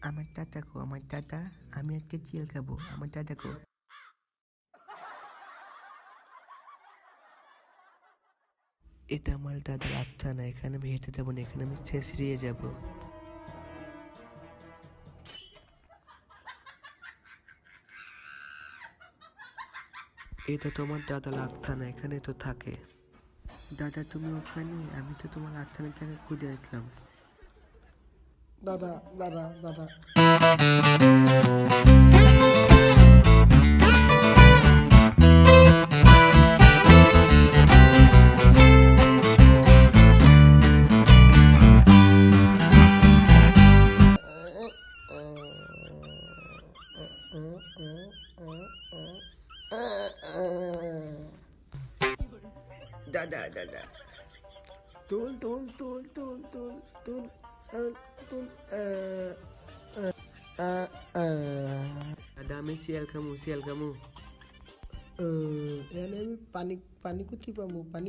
আমার দাদা গো, আমার দাদা, আমি আজকে জেল খাবো, আমার দাদা গো। এটা আমার দাদার আত্মা না, এখানে আমি হেঁটে যাবো না, এখানে আমি ছেঁচড়িয়ে যাবো। এটা তোমার দাদার আত্মা না, এখানে তো থাকে। দাদা তুমি ওখানে, আমি তো তোমার আত্মানের জায়গায় খুঁজে আসলাম। দাদা দাদা দাদা দাদা দাদা তুল তুল তুল তুল তুল তুল তুল দাদা আমি শিয়াল খামু, শিয়াল খামু। এনে আমি পানি পানি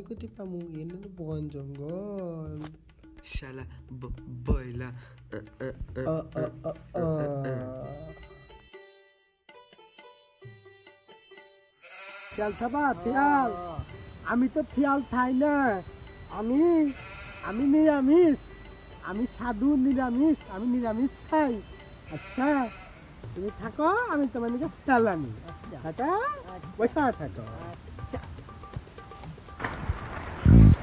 কুতি পামু এনে বন জঙ্গল শালা বয়লা। ফিয়াল খাবা ফিয়াল আমি তো ফিয়াল খাই না আমি আমি নিরামিষ আমি সাধু নিরামিষ আমি নিরামিষ খাই আচ্ছা তুমি থাকো আমি তোমার নিকে ফিয়াল আনি থাকা বসা থাকো